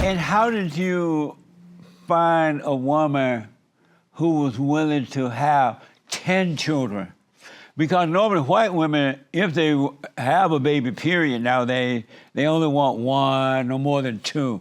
And how did you find a woman who was willing to have 10 children? Because normally white women, if they have a baby period nowadays, they only want one, no more than two.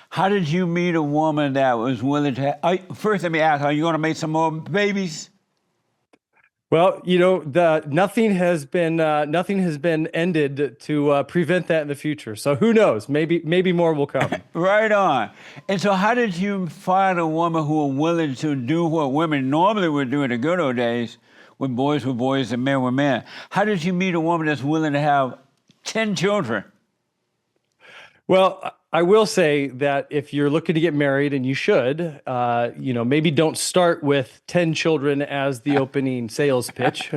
How did you meet a woman that was willing to have, first let me ask, are you going to make some more babies? Well, nothing has been ended to prevent that in the future. So who knows? Maybe more will come. Right on. And so how did you find a woman who was willing to do what women normally would do in the good old days, when boys were boys and men were men? How did you meet a woman that's willing to have 10 children? Well, I will say that if you're looking to get married, and you should, maybe don't start with 10 children as the opening sales pitch.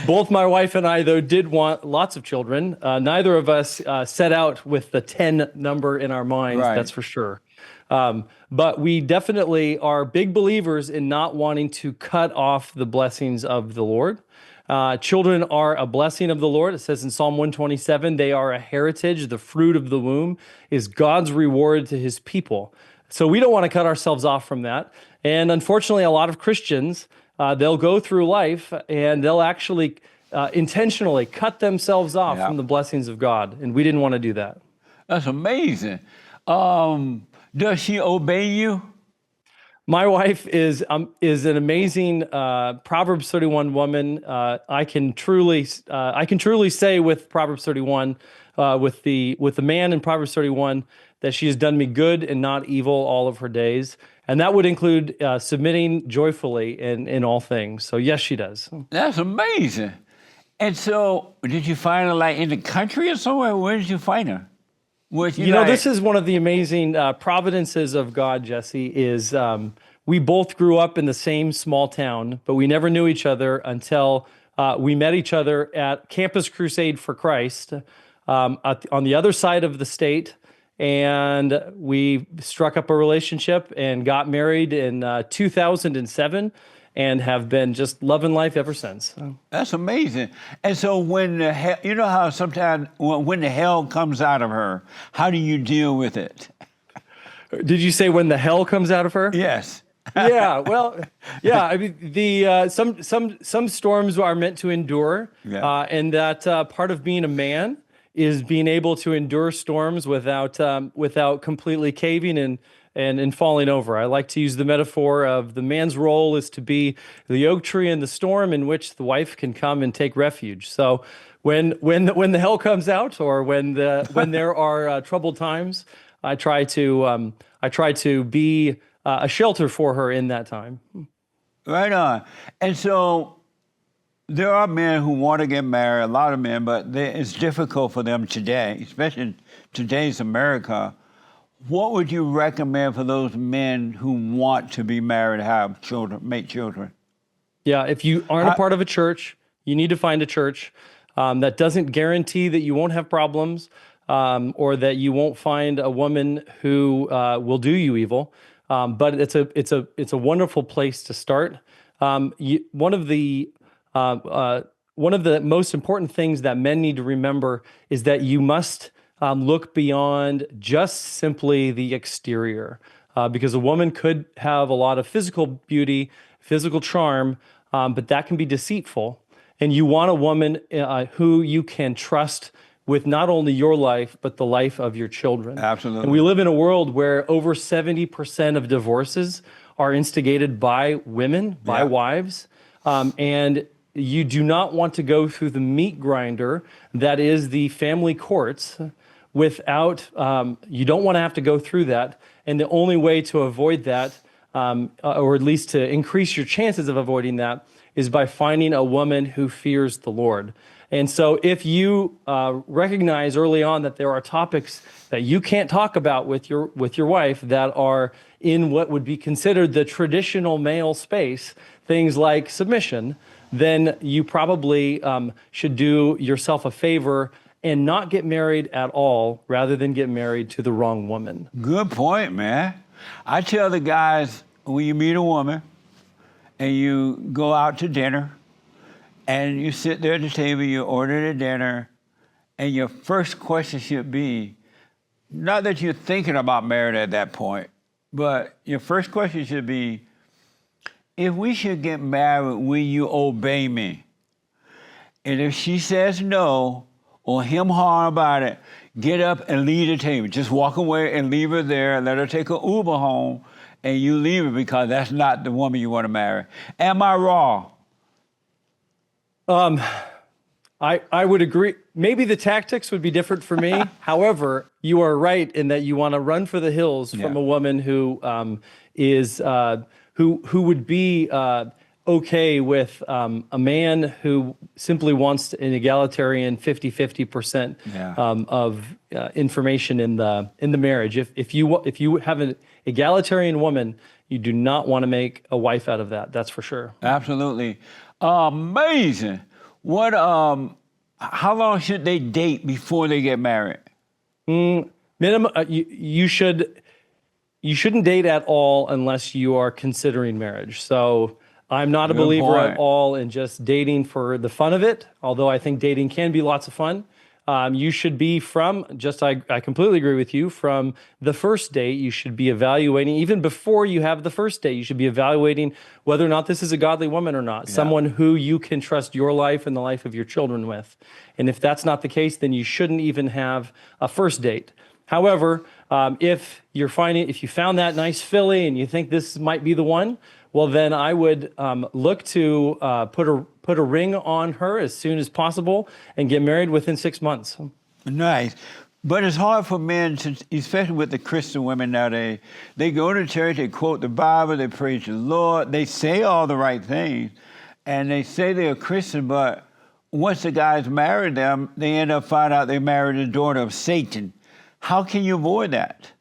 Both my wife and I, though, did want lots of children. Neither of us set out with the 10 number in our minds, Right. That's for sure. But we definitely are big believers in not wanting to cut off the blessings of the Lord. Children are a blessing of the Lord. It says in Psalm 127, they are a heritage. The fruit of the womb is God's reward to his people. So we don't want to cut ourselves off from that. And unfortunately, a lot of Christians, they'll go through life and they'll actually intentionally cut themselves off from the blessings of God. And we didn't want to do that. That's amazing. Does she obey you? My wife is an amazing Proverbs 31 woman. I can truly say with Proverbs 31, with the man in Proverbs 31, that she has done me good and not evil all of her days, and that would include submitting joyfully in all things. So yes, she does. That's amazing. And so, did you find her like in the country or somewhere? Where did you find her? This is one of the amazing providences of God, Jesse, is we both grew up in the same small town, but we never knew each other until we met each other at Campus Crusade for Christ on the other side of the state, and we struck up a relationship and got married in 2007. And have been just loving life ever since. That's amazing. And so when the hell, you know how sometimes when the hell comes out of her, how do you deal with it? Did you say when the hell comes out of her? Yes. Yeah. Well, yeah. I mean, some storms are meant to endure, and that part of being a man is being able to endure storms without completely caving and falling over. I like to use the metaphor of the man's role is to be the oak tree in the storm in which the wife can come and take refuge. So when the hell comes out, or when there are troubled times, I try to be a shelter for her in that time. Right on. And so there are men who want to get married, a lot of men, but it's difficult for them today, especially in today's America. What would you recommend for those men who want to be married, have children, make children? Yeah, if you aren't a part of a church, you need to find a church that doesn't guarantee that you won't have problems, or that you won't find a woman who will do you evil. But it's a wonderful place to start. One of the most important things that men need to remember is that you must look beyond just simply the exterior, because a woman could have a lot of physical beauty, physical charm, but that can be deceitful. And you want a woman who you can trust with not only your life, but the life of your children. Absolutely. And we live in a world where over 70% of divorces are instigated by women, by wives, and you do not want to go through the meat grinder that is the family courts without, you don't want to have to go through that. And the only way to avoid that, or at least to increase your chances of avoiding that, is by finding a woman who fears the Lord. And so if you recognize early on that there are topics that you can't talk about with your wife that are in what would be considered the traditional male space, things like submission, then you probably should do yourself a favor and not get married at all, rather than get married to the wrong woman. Good point, man. I tell the guys, when you meet a woman and you go out to dinner and you sit there at the table, you order the dinner, and your first question should be, not that you're thinking about marriage at that point, but your first question should be, if we should get married, will you obey me? And if she says no, or him hard about it, get up and leave the table. Just walk away and leave her there, let her take an Uber home, and you leave her because that's not the woman you want to marry. Am I wrong? I would agree. Maybe the tactics would be different for me. However, you are right in that you want to run for the hills from a woman who who would be okay with a man who simply wants an egalitarian 50-50% of information in the marriage. If you have an egalitarian woman, you do not want to make a wife out of that. That's for sure. Absolutely. Amazing. What? How long should they date before they get married? Minimum. You shouldn't date at all unless you are considering marriage. So I'm not a believer at all in just dating for the fun of it. Although I think dating can be lots of fun. You should be I completely agree with you, from the first date, you should be evaluating, even before you have the first date, you should be evaluating whether or not this is a godly woman or not, someone who you can trust your life and the life of your children with. And if that's not the case, then you shouldn't even have a first date. However, if you found that nice filly and you think this might be the one, well, then I would look to put a ring on her as soon as possible and get married within 6 months. Nice. But it's hard for men, especially with the Christian women nowadays. They go to church, they quote the Bible, they praise the Lord, they say all the right things, and they say they're Christian, but once the guys marry them, they end up finding out they married the daughter of Satan. How can you avoid that?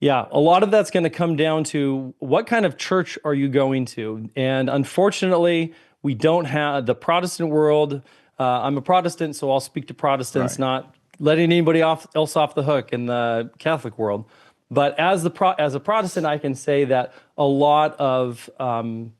Yeah, a lot of that's going to come down to what kind of church are you going to? And unfortunately, we don't have the Protestant world. I'm a Protestant, so I'll speak to Protestants, not letting anybody else off the hook in the Catholic world. But as a Protestant, I can say that a lot of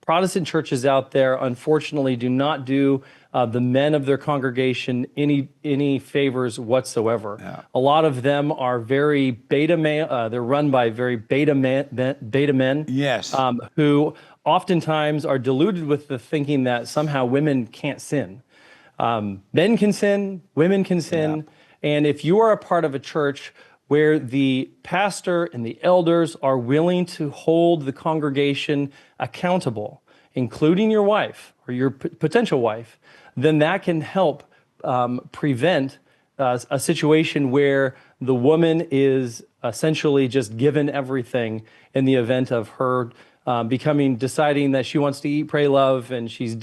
Protestant churches out there, unfortunately, do not do the men of their congregation any favors whatsoever. Yeah. A lot of them are very beta male. They're run by very beta men. Yes. Who oftentimes are deluded with the thinking that somehow women can't sin. Men can sin, women can sin, and if you are a part of a church where the pastor and the elders are willing to hold the congregation accountable, including your wife or your potential wife, then that can help prevent a situation where the woman is essentially just given everything in the event of her deciding that she wants to eat, pray, love, and she's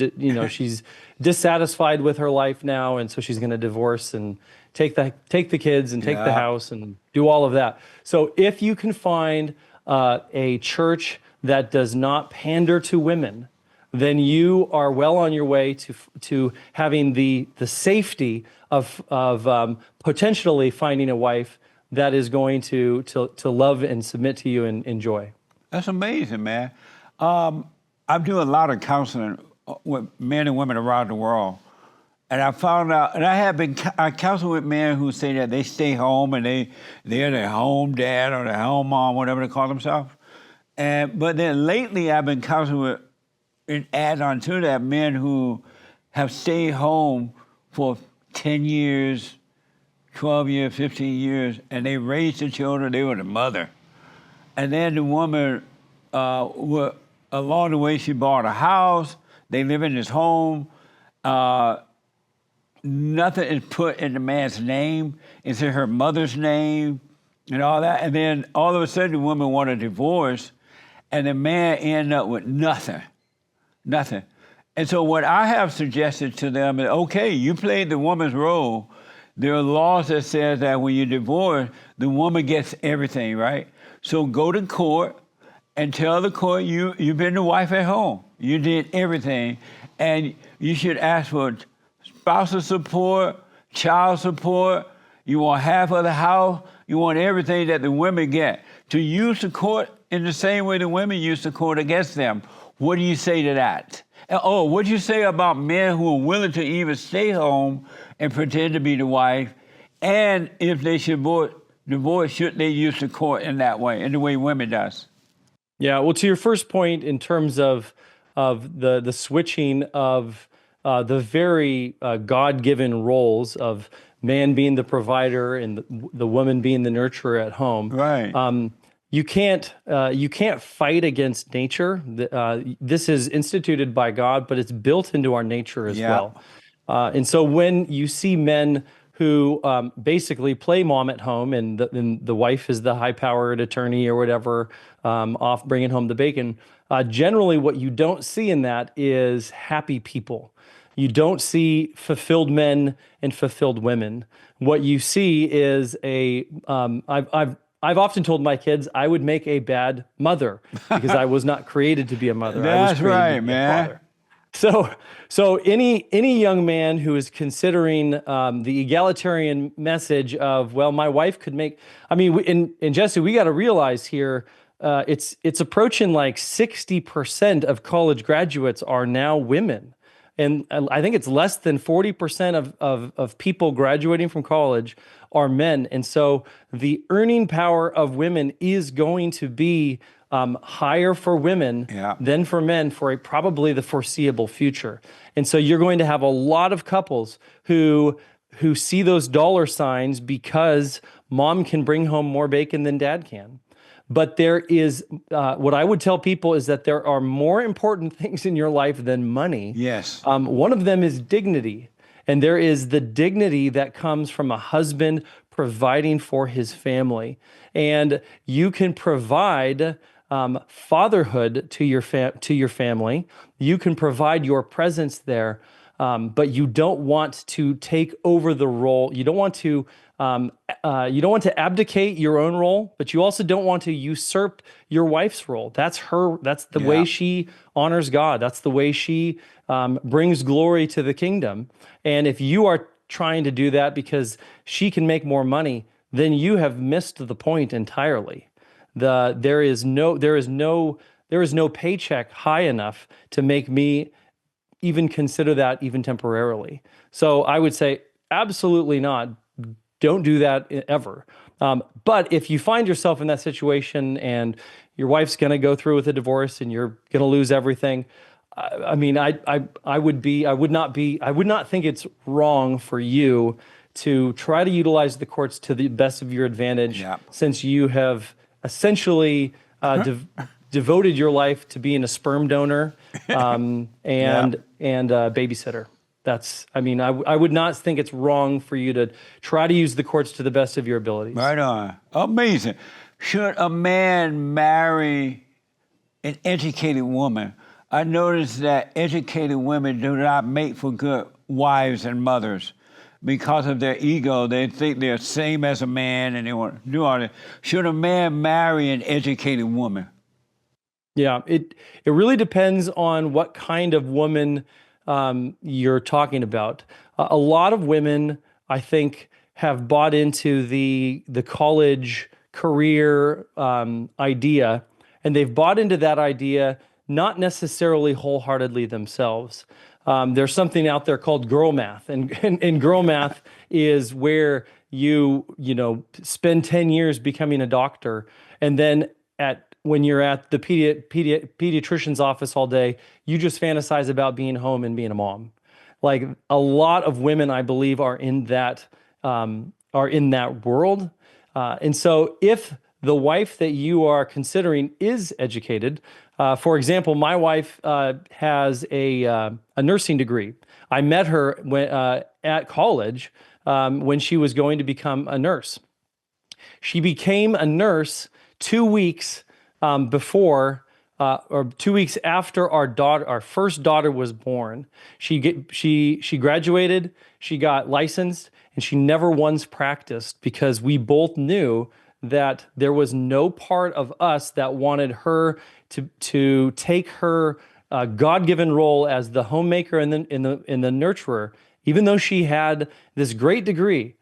dissatisfied with her life now, and so she's going to divorce and take the kids and take the house and do all of that. So if you can find a church that does not pander to women, then you are well on your way to having the safety of potentially finding a wife that is going to love and submit to you and enjoy. That's amazing, man. I do a lot of counseling with men and women around the world. And I found out, and I counsel with men who say that they stay home and they're their home dad or their home mom, whatever they call themselves. But then lately I've been counseling with, and add on to that, men who have stayed home for 10 years, 12 years, 15 years, and they raised the children, they were the mother. And then the woman, along the way, she bought a house, they live in this home, nothing is put in the man's name. It's in her mother's name and all that. And then all of a sudden, the woman wanted a divorce, and the man ended up with nothing. And so what I have suggested to them is, okay, you played the woman's role. There are laws that says that when you divorce, the woman gets everything, right? So go to court and tell the court you've been the wife at home. You did everything. And you should ask for spousal support, child support. You want half of the house. You want everything that the women get. To use the court in the same way the women use the court against them. What do you say to that? Oh, what do you say about men who are willing to even stay home and pretend to be the wife? And if they should divorce should they use the court in that way, in the way women does? Yeah, well, to your first point, in terms of the switching of the very God-given roles of man being the provider and the woman being the nurturer at home, Right. you can't fight against nature. This is instituted by God, but it's built into our nature as Yeah. well. And so when you see men who basically play mom at home, and the wife is the high-powered attorney or whatever, off bringing home the bacon, generally what you don't see in that is happy people. You don't see fulfilled men and fulfilled women. What you see is I've often told my kids I would make a bad mother because I was not created to be a mother. I was That's created right, to be a man. father. So any young man who is considering the egalitarian message of, well, my wife could make, I mean, and Jesse, we got to realize here, it's approaching like 60% of college graduates are now women. And I think it's less than 40% of people graduating from college are men. And so the earning power of women is going to be higher for women than for men for probably the foreseeable future. And so you're going to have a lot of couples who see those dollar signs because mom can bring home more bacon than dad can. But there is, what I would tell people is that there are more important things in your life than money. Yes. One of them is dignity. And there is the dignity that comes from a husband providing for his family. And you can provide fatherhood to your family. You can provide your presence there, but you don't want to take over the role. You don't want to abdicate your own role, but you also don't want to usurp your wife's role. That's the way she honors God. That's the way she brings glory to the kingdom. And if you are trying to do that because she can make more money, then you have missed the point entirely. There is no paycheck high enough to make me even consider that even temporarily. So I would say absolutely not. Don't do that ever. But if you find yourself in that situation and your wife's going to go through with a divorce and you're going to lose everything, I mean, I would not think it's wrong for you to try to utilize the courts to the best of your advantage, since you have essentially devoted your life to being a sperm donor and a babysitter. I would not think it's wrong for you to try to use the courts to the best of your abilities. Right on. Amazing. Should a man marry an educated woman? I noticed that educated women do not make for good wives and mothers because of their ego. They think they're the same as a man and they want to do all that. Should a man marry an educated woman? Yeah, it really depends on what kind of woman you're talking about. A lot of women, I think, have bought into the college career idea, and they've bought into that idea not necessarily wholeheartedly themselves. There's something out there called girl math, and girl math is where you spend 10 years becoming a doctor, and then when you're at the pediatrician's office all day, you just fantasize about being home and being a mom. Like a lot of women, I believe, are in that world. And so if the wife that you are considering is educated, for example, my wife has a nursing degree. I met her at college when she was going to become a nurse. She became a nurse 2 weeks before or 2 weeks after our first daughter was born. She graduated, she got licensed, and she never once practiced because we both knew that there was no part of us that wanted her to take her God-given role as the homemaker and the nurturer. Even though she had this great degree,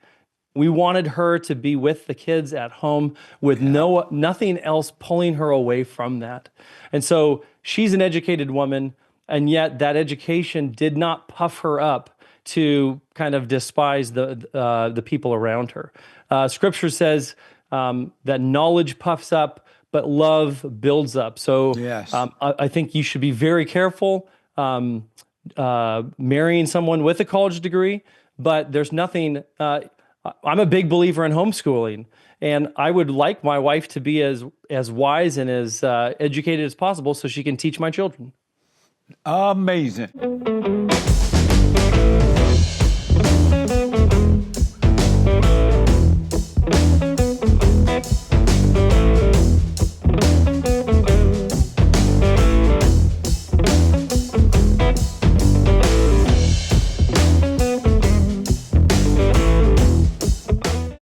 we wanted her to be with the kids at home with nothing else pulling her away from that. And so she's an educated woman, and yet that education did not puff her up to kind of despise the people around her. Scripture says that knowledge puffs up, but love builds up. So Yes. I think you should be very careful marrying someone with a college degree, but there's nothing, I'm a big believer in homeschooling, and I would like my wife to be as wise and as educated as possible so she can teach my children. Amazing.